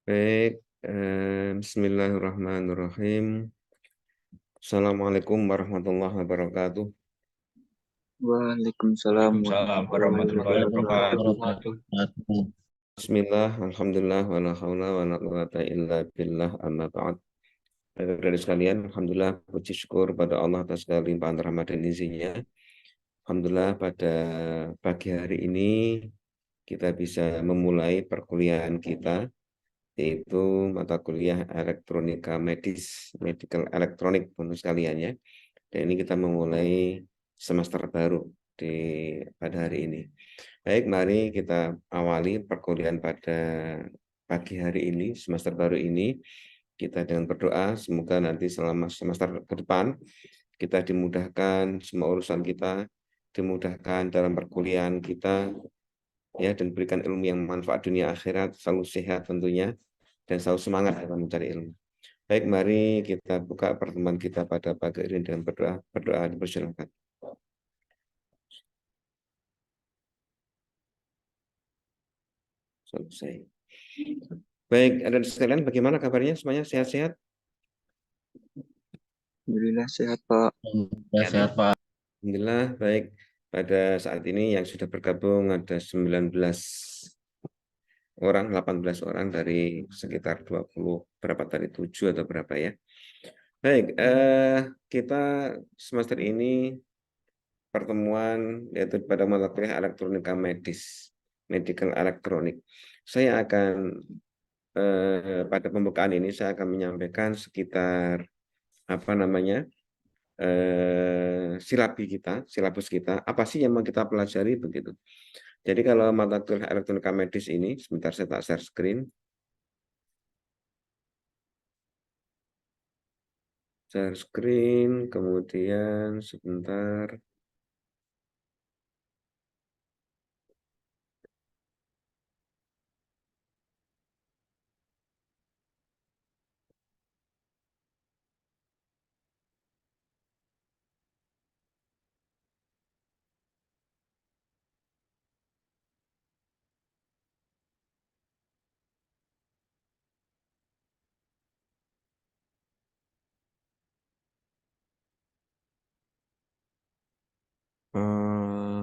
Baik, Bismillahirrahmanirrahim. Assalamualaikum warahmatullahi wabarakatuh. Waalaikumsalam Waalaikumsalam warahmatullahi warahmatullahi wabarakatuh. wabarakatuh. Bismillah, alhamdulillah, wa la haula wa la quwwata illa billah, amma ba'd. Baik, sekalian, alhamdulillah, puji syukur pada Allah atas segala limpahan rahmat dan izinnya. Alhamdulillah, pada pagi hari ini kita bisa memulai perkuliahan kita, yaitu mata kuliah elektronika medis, medical elektronik, untuk sekalian ya. Dan ini kita memulai semester baru pada hari ini. Baik, mari kita awali perkuliahan pada pagi hari ini, semester baru ini. Kita dengan berdoa, semoga nanti selama semester ke depan, kita dimudahkan semua urusan kita, dimudahkan dalam perkuliahan kita, ya, dan berikan ilmu yang manfaat dunia akhirat, selalu sehat tentunya, dan selalu semangat dalam mencari ilmu. Baik, mari kita buka pertemuan kita pada pagi ini dengan berdoa. Berdoa dipersilakan. Selesai. Baik, ada sekalian, bagaimana kabarnya? Semuanya sehat-sehat? Alhamdulillah sehat, Pak. Ya, sehat Pak. Alhamdulillah, baik. Pada saat ini yang sudah bergabung ada 19 orang, 18 orang dari sekitar 20, berapa tadi, 7 atau berapa ya. Baik, kita semester ini pertemuan yaitu pada mata kuliah elektronika medis, medical elektronik. Saya akan pada pembukaan ini saya akan menyampaikan sekitar apa namanya silabus kita, apa sih yang mau kita pelajari begitu. Jadi kalau mata kuliah elektronika medis ini, sebentar saya tak share screen. Share screen, kemudian sebentar.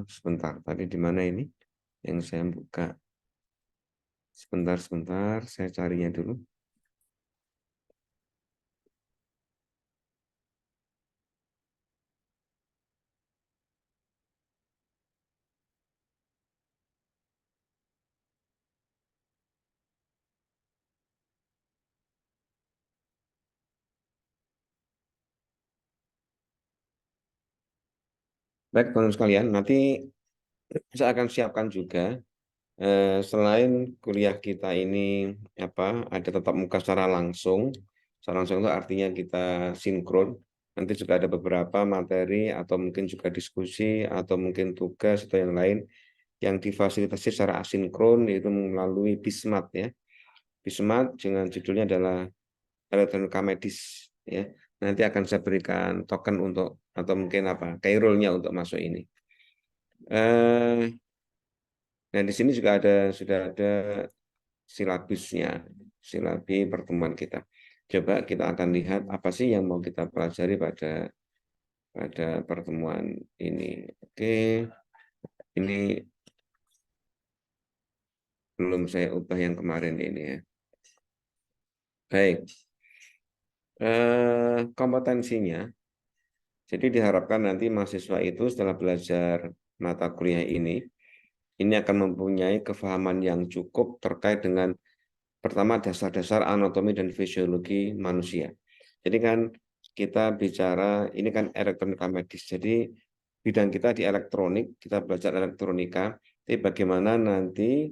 Sebentar, tadi di mana ini yang saya buka? Sebentar, saya carinya dulu. Baik, teman-teman sekalian, nanti saya akan siapkan juga selain kuliah kita ini ada tatap muka secara langsung. Secara langsung itu artinya kita sinkron. Nanti juga ada beberapa materi atau mungkin juga diskusi atau mungkin tugas atau yang lain yang difasilitasi secara asinkron, yaitu melalui BISMAT ya. BISMAT dengan judulnya adalah elektronika medis ya. Nanti akan saya berikan token untuk atau mungkin kairulnya untuk masuk ini. Nah, di sini juga sudah ada silabusnya, silabi pertemuan kita. Coba kita akan lihat apa sih yang mau kita pelajari pada pertemuan ini. Oke, ini belum saya ubah yang kemarin ini ya. Baik, kompetensinya. Jadi diharapkan nanti mahasiswa itu setelah belajar mata kuliah ini akan mempunyai kefahaman yang cukup terkait dengan pertama dasar-dasar anatomi dan fisiologi manusia. Jadi kan kita bicara ini kan elektronika medis. Jadi bidang kita di elektronik, kita belajar elektronika. Tapi bagaimana nanti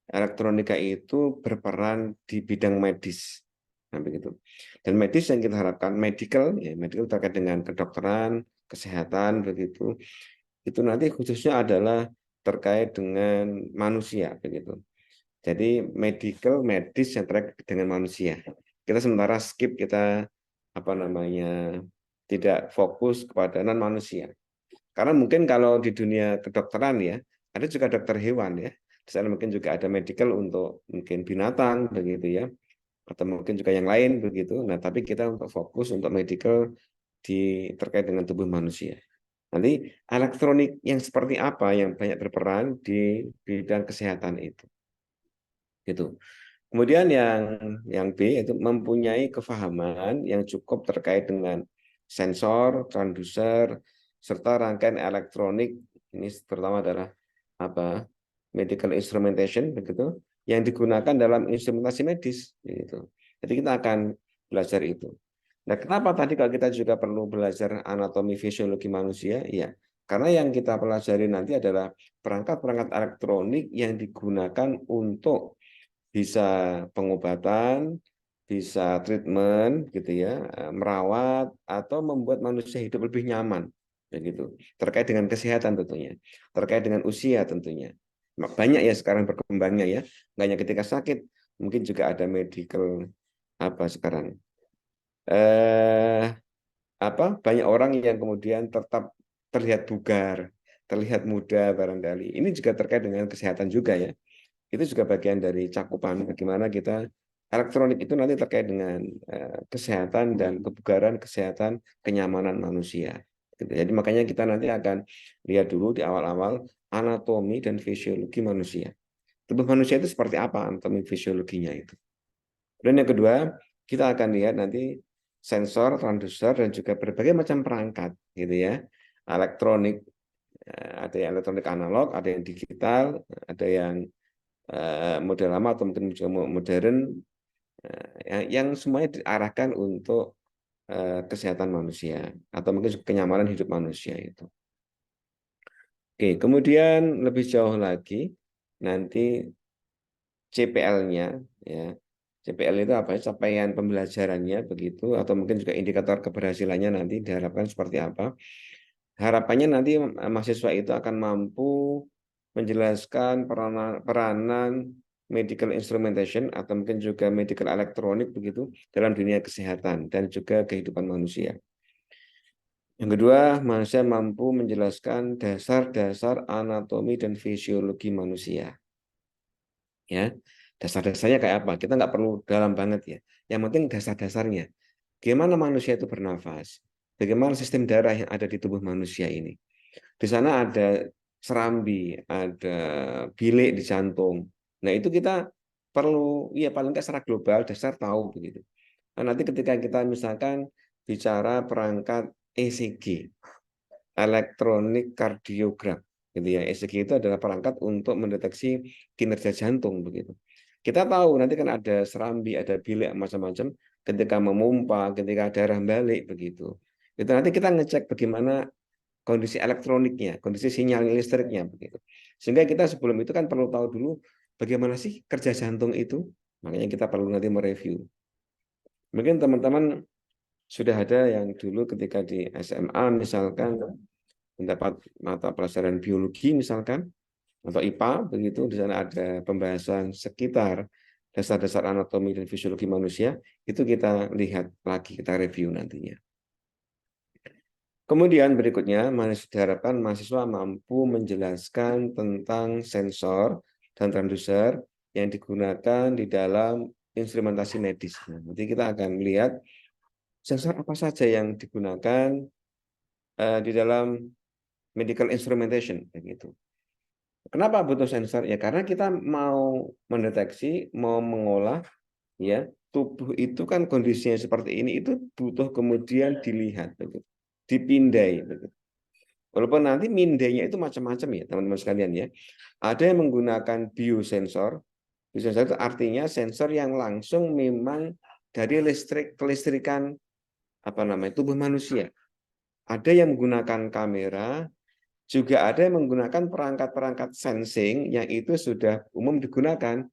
elektronika itu berperan di bidang medis. Nah, begitu. Dan medis yang kita harapkan medical, ya medical terkait dengan kedokteran, kesehatan begitu. Itu nanti khususnya adalah terkait dengan manusia begitu. Jadi medical medis yang terkait dengan manusia. Kita sementara skip, kita tidak fokus kepada non manusia. Karena mungkin kalau di dunia kedokteran ya, ada juga dokter hewan ya. Di sana mungkin juga ada medical untuk mungkin binatang begitu ya. atau mungkin juga yang lain begitu. Nah, tapi kita untuk fokus untuk medical terkait dengan tubuh manusia. Nanti elektronik yang seperti apa yang banyak berperan di bidang kesehatan itu. Gitu. Kemudian yang B itu mempunyai kefahaman yang cukup terkait dengan sensor, transducer, serta rangkaian elektronik. Ini terutama adalah apa? Medical instrumentation begitu yang digunakan dalam instrumentasi medis gitu. Jadi kita akan belajar itu. Nah, kenapa tadi kalau kita juga perlu belajar anatomi fisiologi manusia? Ya, karena yang kita pelajari nanti adalah perangkat-perangkat elektronik yang digunakan untuk bisa pengobatan, bisa treatment gitu ya, merawat atau membuat manusia hidup lebih nyaman begitu. Terkait dengan kesehatan tentunya, terkait dengan usia tentunya. Banyak ya sekarang berkembangnya ya. Nggak hanya ketika sakit, mungkin juga ada medical apa sekarang. Eh banyak orang yang kemudian tetap terlihat bugar, terlihat muda barangkali. Ini juga terkait dengan kesehatan juga ya. Itu juga bagian dari cakupan bagaimana kita elektronik itu nanti terkait dengan kesehatan dan kebugaran, kesehatan, kenyamanan manusia. Gitu. Jadi makanya kita nanti akan lihat dulu di awal-awal anatomi dan fisiologi manusia. Tubuh manusia itu seperti apa anatomi fisiologinya itu. Dan yang kedua, kita akan lihat nanti sensor, transducer, dan juga berbagai macam perangkat, gitu ya, elektronik, ada yang elektronik analog, ada yang digital, ada yang model lama atau mungkin juga modern, yang semuanya diarahkan untuk kesehatan manusia atau mungkin kenyamanan hidup manusia itu. Oke, kemudian lebih jauh lagi nanti CPL-nya ya. CPL itu apa? Capaian pembelajarannya begitu atau mungkin juga indikator keberhasilannya nanti diharapkan seperti apa. Harapannya nanti mahasiswa itu akan mampu menjelaskan peranan medical instrumentation atau mungkin juga medical elektronik begitu dalam dunia kesehatan dan juga kehidupan manusia. Yang kedua, manusia mampu menjelaskan dasar-dasar anatomi dan fisiologi manusia. Ya, dasar-dasarnya kayak apa? Kita nggak perlu dalam banget ya. Yang penting dasar-dasarnya. Bagaimana manusia itu bernafas? Bagaimana sistem darah yang ada di tubuh manusia ini? Di sana ada serambi, ada bilik di jantung. Nah, itu kita perlu, ya paling nggak secara global, dasar tahu begitu. Nah, nanti ketika kita misalkan bicara perangkat ECG, elektronik kardiogram, gitu ya. ECG itu adalah perangkat untuk mendeteksi kinerja jantung begitu. Kita tahu nanti kan ada serambi, ada bilik macam-macam ketika memompa, ketika darah balik begitu. Itu nanti kita ngecek bagaimana kondisi elektroniknya, kondisi sinyal listriknya begitu. Sehingga kita sebelum itu kan perlu tahu dulu bagaimana sih kerja jantung itu. Makanya kita perlu nanti mereview. Mungkin teman-teman sudah ada yang dulu ketika di SMA misalkan mendapat mata pelajaran biologi misalkan atau IPA begitu, di sana ada pembahasan sekitar dasar-dasar anatomi dan fisiologi manusia, itu kita lihat lagi, kita review nantinya. Kemudian berikutnya, diharapkan mahasiswa mampu menjelaskan tentang sensor dan transducer yang digunakan di dalam instrumentasi medis. Nah, nanti kita akan melihat sensor apa saja yang digunakan di dalam medical instrumentation, begitu. Kenapa butuh sensor? Ya karena kita mau mendeteksi, mau mengolah, ya tubuh itu kan kondisinya seperti ini itu butuh kemudian dilihat, begitu, dipindai, begitu. Walaupun nanti mindainya itu macam-macam ya teman-teman sekalian ya. Ada yang menggunakan biosensor. Biosensor itu artinya sensor yang langsung memang dari kelistrikan apa namanya tubuh manusia. Ada yang menggunakan kamera, juga ada yang menggunakan perangkat-perangkat sensing yang itu sudah umum digunakan.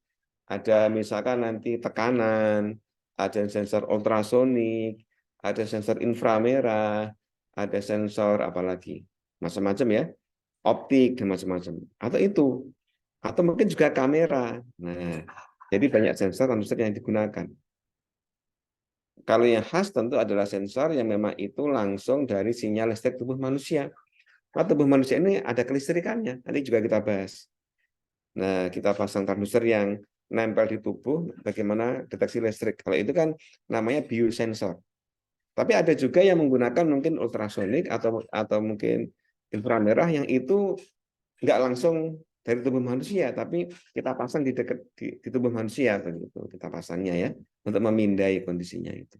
Ada misalkan nanti tekanan, ada sensor ultrasonik, ada sensor inframerah, ada sensor apalagi macam-macam ya, optik dan macam-macam. Atau itu, atau mungkin juga kamera. Nah, jadi banyak sensor yang digunakan. Kalau yang khas tentu adalah sensor yang memang itu langsung dari sinyal listrik tubuh manusia. Nah, tubuh manusia ini ada kelistrikannya, nanti juga kita bahas. Nah, kita pasang transducer yang nempel di tubuh, bagaimana deteksi listrik. Kalau itu kan namanya biosensor. Tapi ada juga yang menggunakan mungkin ultrasonik atau mungkin inframerah yang itu nggak langsung dari tubuh manusia, tapi kita pasang di dekat di tubuh manusia begitu. Kita pasangnya ya untuk memindai kondisinya itu.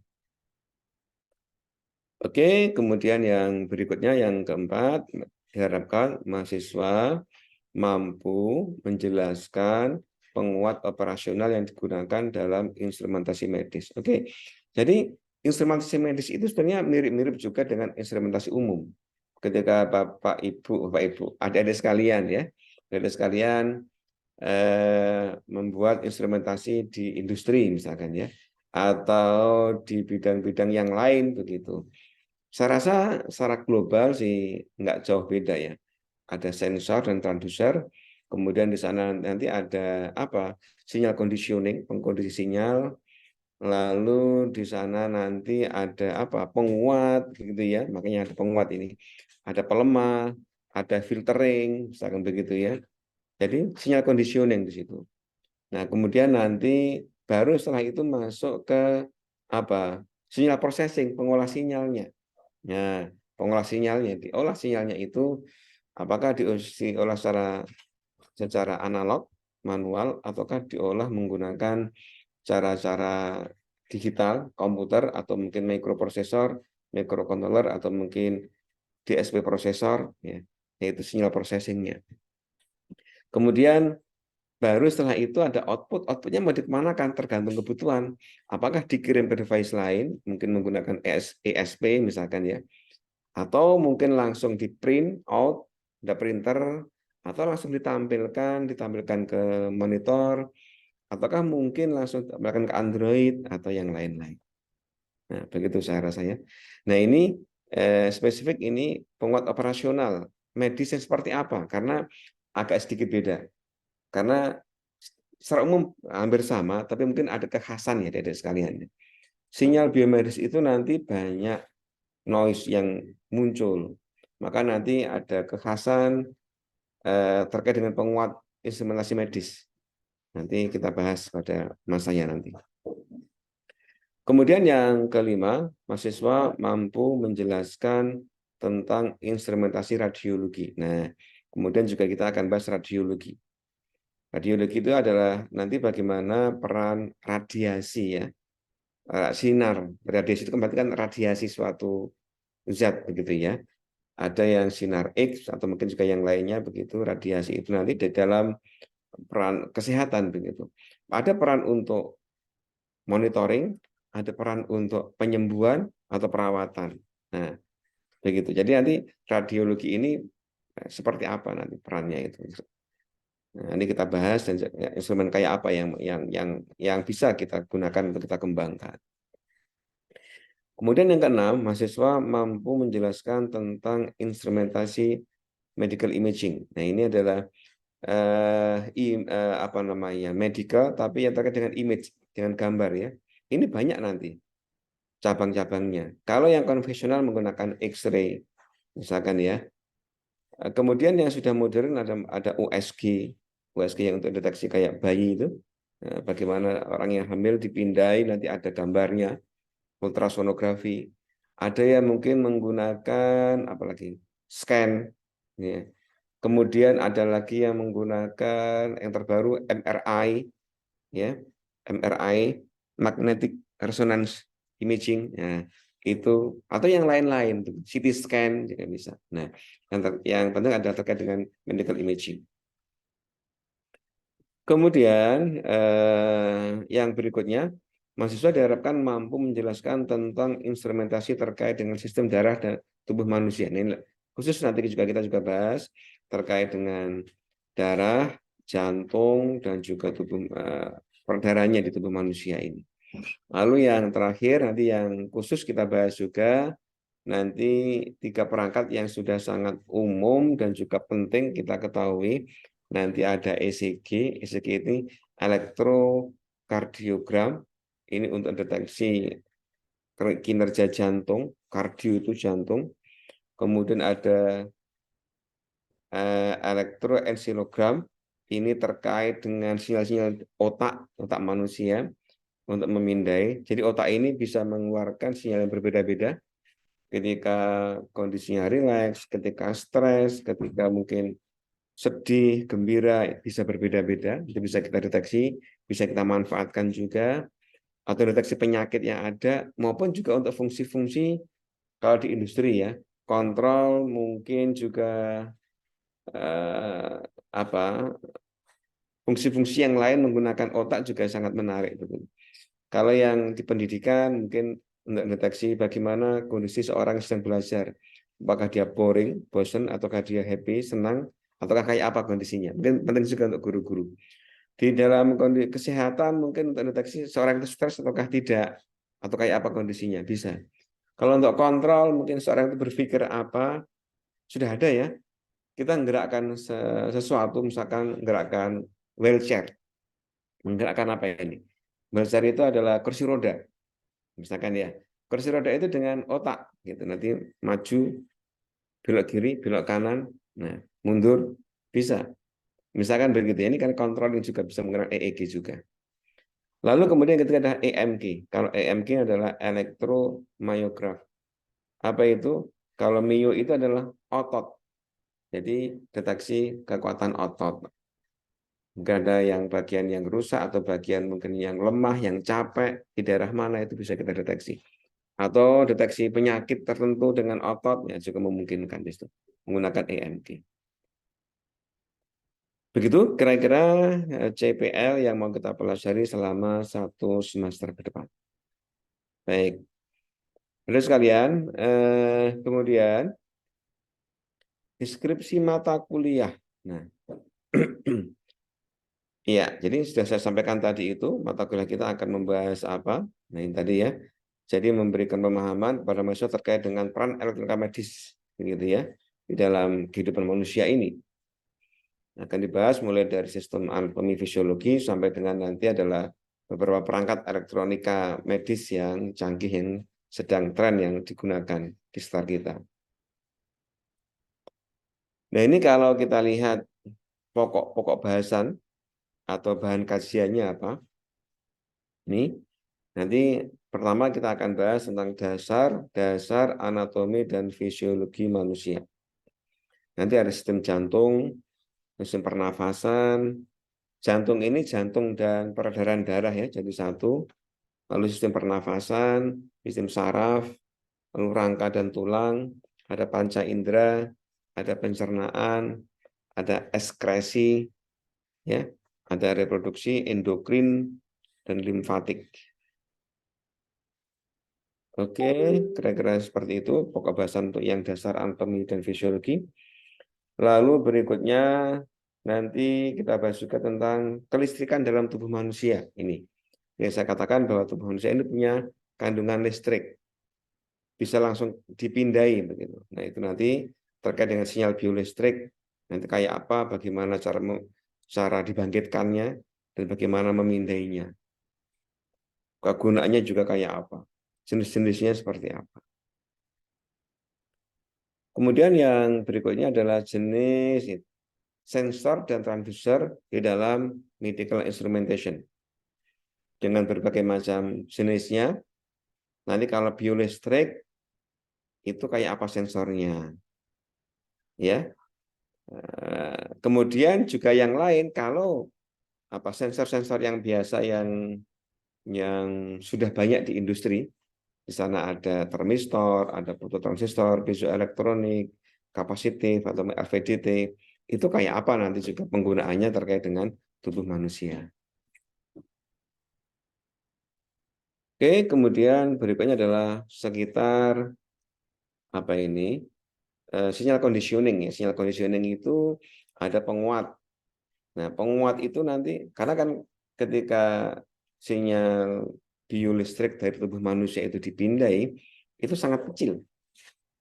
Oke, kemudian yang berikutnya yang keempat, diharapkan mahasiswa mampu menjelaskan penguat operasional yang digunakan dalam instrumentasi medis. Oke, jadi instrumentasi medis itu sebenarnya mirip-mirip juga dengan instrumentasi umum. Ketika Bapak Ibu, adik-adik sekalian ya, adik-adik sekalian membuat instrumentasi di industri misalkan ya, atau di bidang-bidang yang lain begitu. Saya rasa secara global sih nggak jauh beda ya. Ada sensor dan transducer, kemudian di sana nanti ada apa? Sinyal conditioning, pengkondisi sinyal, lalu di sana nanti ada apa? Penguat gitu ya. Makanya ada penguat ini. Ada pelemah, ada filtering, misalkan begitu ya. Jadi sinyal conditioning di situ. Nah, kemudian nanti baru setelah itu masuk ke apa? Sinyal processing, pengolah sinyalnya. Nah, pengolah sinyalnya, diolah sinyalnya itu apakah diolah secara analog, manual, ataukah diolah menggunakan cara-cara digital, komputer, atau mungkin microprosesor, microcontroller, atau mungkin DSP prosesor, ya, yaitu sinyal processingnya. Kemudian baru setelah itu ada output, outputnya mau dikemanakan tergantung kebutuhan. Apakah dikirim ke device lain, mungkin menggunakan ESP misalkan ya, atau mungkin langsung di print out, ada printer, atau langsung ditampilkan ke monitor, ataukah mungkin langsung ditampilkan ke Android atau yang lain-lain. Nah, begitu saya rasanya. Nah, ini spesifik ini penguat operasional medis yang seperti apa? Karena agak sedikit beda. Karena secara umum hampir sama, tapi mungkin ada kekhasan ya dari sekalian. Sinyal biomedis itu nanti banyak noise yang muncul. Maka nanti ada kekhasan terkait dengan penguat instrumentasi medis. Nanti kita bahas pada masanya nanti. Kemudian yang kelima, mahasiswa mampu menjelaskan tentang instrumentasi radiologi. Nah, kemudian juga kita akan bahas radiologi. Radiologi itu adalah nanti bagaimana peran radiasi ya, sinar. Radiasi itu berarti kan radiasi suatu zat begitu ya. Ada yang sinar X atau mungkin juga yang lainnya begitu. Radiasi itu nanti di dalam peran kesehatan begitu. Ada peran untuk monitoring, ada peran untuk penyembuhan atau perawatan. Nah, begitu. Jadi nanti radiologi ini seperti apa nanti perannya itu. Nah, ini kita bahas dan instrumen kayak apa yang bisa kita gunakan untuk kita kembangkan. Kemudian yang keenam, mahasiswa mampu menjelaskan tentang instrumentasi medical imaging. Nah, ini adalah apa namanya medical, tapi yang terkait dengan image, dengan gambar ya. Ini banyak nanti cabang-cabangnya. Kalau yang konvensional menggunakan X-ray, misalkan ya. Kemudian yang sudah modern ada USG, USG yang untuk deteksi kayak bayi itu. Bagaimana orang yang hamil dipindai nanti ada gambarnya, ultrasonografi. Ada yang mungkin menggunakan apalagi scan, ya. Kemudian ada lagi yang menggunakan yang terbaru MRI, ya, MRI, magnetic resonance imaging, ya, itu atau yang lain-lain, CT scan juga bisa. Nah, yang penting ada terkait dengan medical imaging. Kemudian yang berikutnya, mahasiswa diharapkan mampu menjelaskan tentang instrumentasi terkait dengan sistem darah dan tubuh manusia. Ini khusus nanti kita juga bahas terkait dengan darah, jantung, dan juga tubuh perdarahnya di tubuh manusia ini. Lalu yang terakhir nanti yang khusus kita bahas juga nanti 3 perangkat yang sudah sangat umum dan juga penting kita ketahui. Nanti ada ECG, ECG ini elektrokardiogram, ini untuk deteksi kinerja jantung, kardio itu jantung. Kemudian ada elektroensilogram, ini terkait dengan sinyal-sinyal otak manusia untuk memindai. Jadi otak ini bisa mengeluarkan sinyal yang berbeda-beda ketika kondisinya rileks, ketika stres, ketika mungkin sedih, gembira, bisa berbeda-beda. Itu bisa kita deteksi, bisa kita manfaatkan juga, atau deteksi penyakit yang ada, maupun juga untuk fungsi-fungsi kalau di industri ya, kontrol mungkin juga eh, apa fungsi-fungsi yang lain menggunakan otak juga sangat menarik. Kalau yang di pendidikan mungkin untuk deteksi bagaimana kondisi seorang yang sedang belajar, apakah dia boring, bosan, ataukah dia happy, senang, ataukah kayak apa kondisinya. Mungkin penting juga untuk guru-guru. Di dalam kondisi kesehatan mungkin untuk deteksi seorang itu stres ataukah tidak, atau kayak apa kondisinya bisa. Kalau untuk kontrol mungkin seorang itu berpikir apa, sudah ada ya. Kita menggerakkan sesuatu, misalkan menggerakkan wheelchair. Menggerakkan apa ini? Wheelchair itu adalah kursi roda. Misalkan ya, kursi roda itu dengan otak gitu. Nanti maju, belok kiri, belok kanan, nah mundur bisa. Misalkan begitu. Ini kan controlling juga bisa menggerakkan EEG juga. Lalu kemudian ketika ada EMG. Kalau EMG adalah elektromyograf. Apa itu? Kalau myo itu adalah otot. Jadi deteksi kekuatan otot. Nggak ada yang bagian yang rusak atau bagian mungkin yang lemah, yang capek di daerah mana itu bisa kita deteksi. Atau deteksi penyakit tertentu dengan otot ya juga memungkinkan di situ menggunakan EMG. Begitu kira-kira CPL yang mau kita pelajari selama 1 semester ke depan. Baik, terus sekalian, kemudian deskripsi mata kuliah. Nah, iya, jadi sudah saya sampaikan tadi itu mata kuliah kita akan membahas apa? Nah, ini tadi ya. Jadi memberikan pemahaman kepada mahasiswa terkait dengan peran elektronika medis, gitu ya, di dalam kehidupan manusia ini. Akan dibahas mulai dari sistem anatomi fisiologi sampai dengan nanti adalah beberapa perangkat elektronika medis yang canggih yang sedang tren yang digunakan di sekitar kita. Nah, ini kalau kita lihat pokok-pokok bahasan atau bahan kajiannya apa? Ini nanti pertama kita akan bahas tentang dasar anatomi dan fisiologi manusia. Nanti ada sistem jantung, sistem pernafasan. Jantung ini jantung dan peredaran darah ya, jadi satu. Lalu sistem pernafasan, sistem saraf, lalu rangka dan tulang, ada panca indera, ada pencernaan, ada ekskresi, ya, ada reproduksi, endokrin, dan limfatik. Oke, kira-kira seperti itu pokok bahasan untuk yang dasar anatomi dan fisiologi. Lalu berikutnya nanti kita bahas juga tentang kelistrikan dalam tubuh manusia ini. Yang saya katakan bahwa tubuh manusia ini punya kandungan listrik, bisa langsung dipindai begitu. Nah itu nanti terkait dengan sinyal biolistrik, nanti kayak apa, bagaimana cara dibangkitkannya, dan bagaimana memindainya. Kegunaannya juga kayak apa, jenis-jenisnya seperti apa. Kemudian yang berikutnya adalah jenis sensor dan transducer di dalam medical instrumentation. Dengan berbagai macam jenisnya, nanti kalau biolistrik, itu kayak apa sensornya. Ya. Kemudian juga yang lain, kalau apa sensor-sensor yang biasa yang sudah banyak di industri, di sana ada termistor, ada fototransistor, piezoelektronik, kapasitif atau RVDT, itu kayak apa nanti juga penggunaannya terkait dengan tubuh manusia. Oke, kemudian berikutnya adalah sekitar apa ini sinyal conditioning ya. Sinyal conditioning itu ada penguat. Nah, penguat itu nanti karena kan ketika sinyal biolistrik dari tubuh manusia itu dipindai, itu sangat kecil.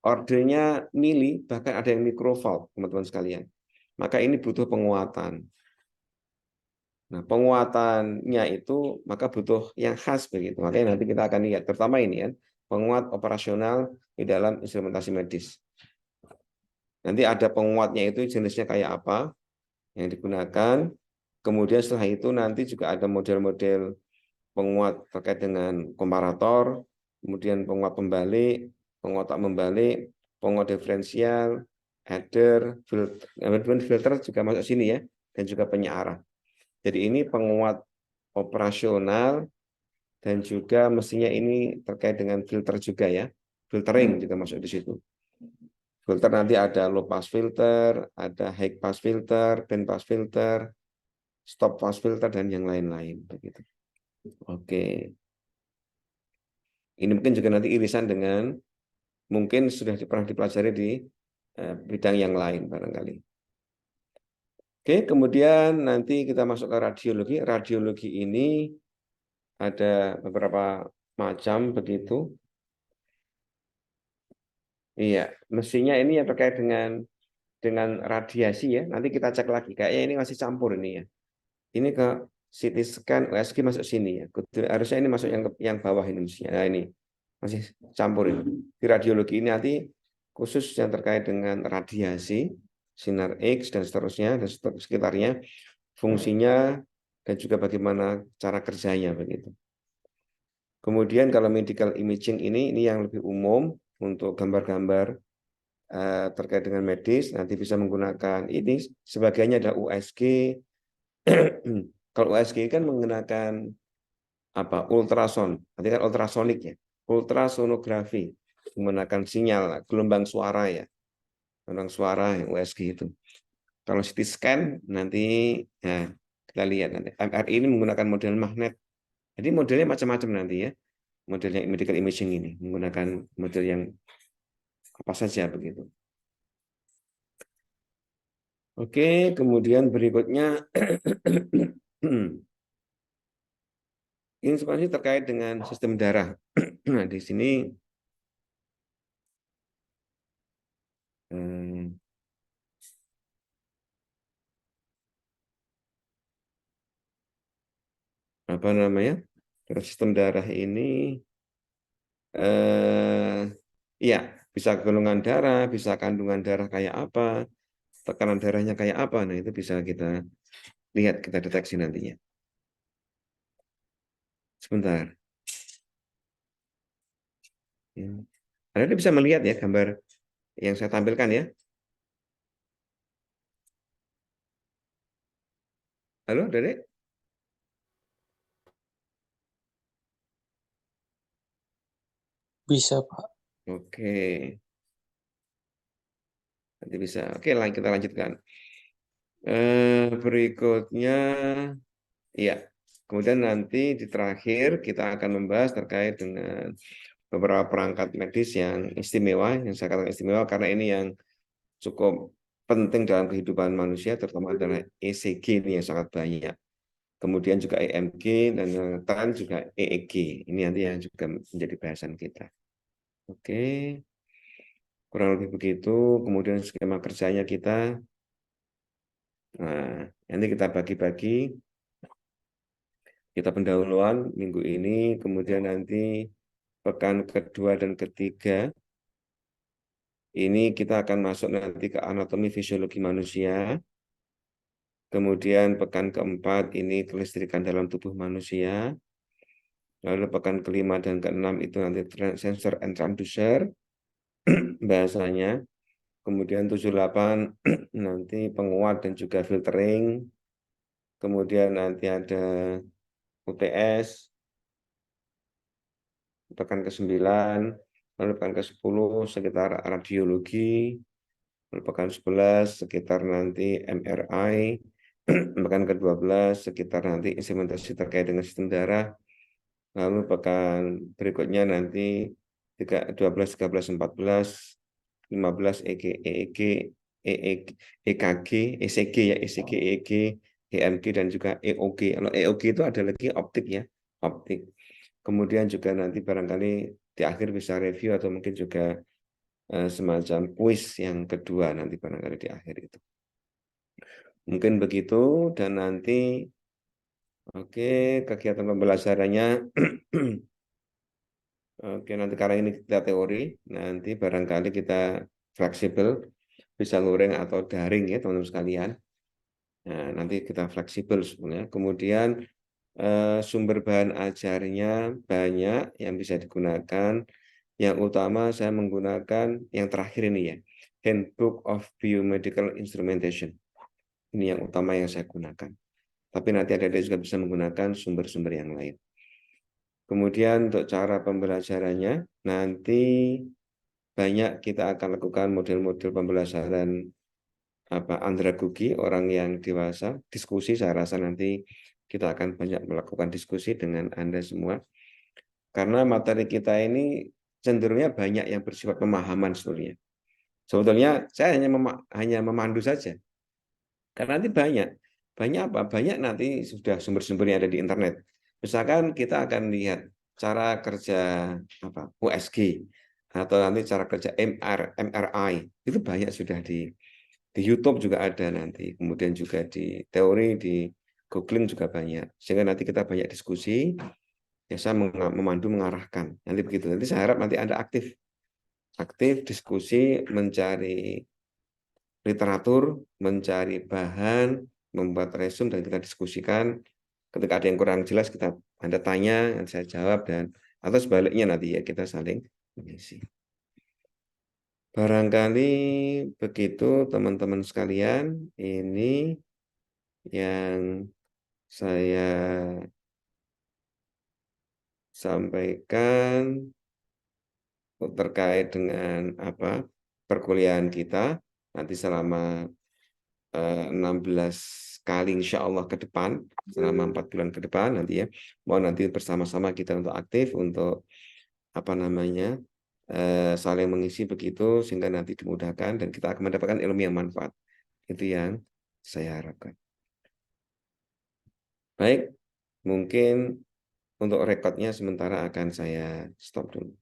Ordernya mili, bahkan ada yang mikrovolt, teman-teman sekalian. Maka ini butuh penguatan. Nah, penguatannya itu maka butuh yang khas begitu. Makanya nanti kita akan lihat, terutama ini kan, penguat operasional di dalam instrumentasi medis. Nanti ada penguatnya itu jenisnya kayak apa yang digunakan. Kemudian setelah itu nanti juga ada model-model penguat terkait dengan komparator, kemudian penguat pembalik, penguat tak membalik, penguat diferensial, header, filter juga masuk sini ya, dan juga penyearah. Jadi ini penguat operasional dan juga mestinya ini terkait dengan filter juga ya, filtering juga masuk di situ. Filter nanti ada low pass filter, ada high pass filter, band pass filter, stop pass filter dan yang lain-lain begitu. Oke. Ini mungkin juga nanti irisan dengan mungkin sudah pernah dipelajari di bidang yang lain barangkali. Oke, kemudian nanti kita masuk ke radiologi. Radiologi ini ada beberapa macam begitu. Iya, mestinya ini yang terkait dengan radiasi ya. Nanti kita cek lagi. Kayaknya ini masih campur ini ya. Ini ke CT scan USG masuk sini ya. Harusnya ini masuk yang bawah ini mestinya. Nah, ini masih campur ini. Di radiologi ini nanti khusus yang terkait dengan radiasi, sinar X dan seterusnya dan sekitarnya, fungsinya dan juga bagaimana cara kerjanya begitu. Kemudian kalau medical imaging ini yang lebih umum untuk gambar-gambar terkait dengan medis, nanti bisa menggunakan ini sebagainya ada USG. Kalau USG kan menggunakan apa ultrason, nanti kan ultrasonik ya, ultrasonografi menggunakan sinyal gelombang suara ya, gelombang suara yang USG itu. Kalau CT scan nanti ya, kita lihat nanti MRI ini menggunakan model magnet, jadi modelnya macam-macam nanti ya, modelnya medical imaging ini menggunakan model yang apa saja begitu. Oke, kemudian berikutnya ini sebenarnya terkait dengan sistem darah. Nah, di sini apa namanya? Sistem darah ini ya bisa golongan darah, bisa kandungan darah kayak apa, tekanan darahnya kayak apa. Nah, itu bisa kita lihat, kita deteksi nantinya. Sebentar. Anda bisa melihat ya gambar yang saya tampilkan ya. Halo, Dedek? Bisa, Pak. Oke. Nanti bisa. Oke, kita lanjutkan. Berikutnya, ya. Kemudian nanti di terakhir kita akan membahas terkait dengan beberapa perangkat medis yang istimewa, yang saya katakan istimewa karena ini yang cukup penting dalam kehidupan manusia, terutama adalah ECG ini yang sangat banyak. Kemudian juga EMG dan yang juga EEG. Ini nanti yang juga menjadi bahasan kita. Oke, kurang lebih begitu. Kemudian skema kerjanya kita. Nah, nanti kita bagi-bagi. Kita pendahuluan minggu ini, kemudian nanti pekan kedua dan ketiga ini kita akan masuk nanti ke anatomi fisiologi manusia. Kemudian pekan keempat ini kelistrikan dalam tubuh manusia. Lalu pekan kelima dan keenam itu nanti sensor and transducer bahasanya. Kemudian 78 nanti penguat dan juga filtering. Kemudian nanti ada UTS, pekan ke-9, lalu pekan ke-10 sekitar radiologi, lalu pekan 11 sekitar nanti MRI, pekan ke-12 sekitar nanti instrumentasi terkait dengan sistem darah, lalu pekan berikutnya nanti 12, 13, 14, 15 EEG, EKG, ECG ya, ECG, EEG, EMG dan juga EOG. Kalau EOG itu ada lagi optik ya, optik. Kemudian juga nanti barangkali di akhir bisa review atau mungkin juga semacam kuis yang kedua nanti barangkali di akhir itu. Mungkin begitu dan nanti oke kegiatan pembelajarannya oke nanti karena ini kita teori, nanti barangkali kita fleksibel bisa luring atau daring ya teman-teman sekalian. Nah, nanti kita fleksibel sebenarnya. Kemudian sumber bahan ajarnya banyak yang bisa digunakan. Yang utama saya menggunakan yang terakhir ini ya, Handbook of Biomedical Instrumentation. Ini yang utama yang saya gunakan. Tapi nanti adik-adik juga bisa menggunakan sumber-sumber yang lain. Kemudian untuk cara pembelajarannya, nanti banyak kita akan lakukan model-model pembelajaran andragogi, orang yang dewasa, diskusi. Saya rasa nanti kita akan banyak melakukan diskusi dengan Anda semua. Karena materi kita ini cenderungnya banyak yang bersifat pemahaman sebetulnya. Sebetulnya saya hanya memandu saja. Karena nanti banyak apa? Banyak nanti sudah sumber-sumber yang ada di internet. Misalkan kita akan lihat cara kerja USG atau nanti cara kerja MRI itu banyak sudah di YouTube juga ada nanti. Kemudian juga di teori di googling juga banyak. Sehingga nanti kita banyak diskusi, ya saya memandu mengarahkan. Nanti begitu. Nanti saya harap nanti Anda aktif diskusi, mencari literatur, mencari bahan, membuat resume dan kita diskusikan. Ketika ada yang kurang jelas Anda tanya, dan saya jawab dan atau sebaliknya nanti ya kita saling mengisi. Barangkali begitu teman-teman sekalian, ini yang saya sampaikan terkait dengan perkuliahan kita nanti selama 16 kali insya Allah ke depan, selama 4 bulan ke depan nanti ya. Mau nanti bersama-sama kita untuk aktif untuk saling mengisi begitu sehingga nanti dimudahkan dan kita akan mendapatkan ilmu yang manfaat. Itu yang saya harapkan. Baik, mungkin untuk rekodnya sementara akan saya stop dulu.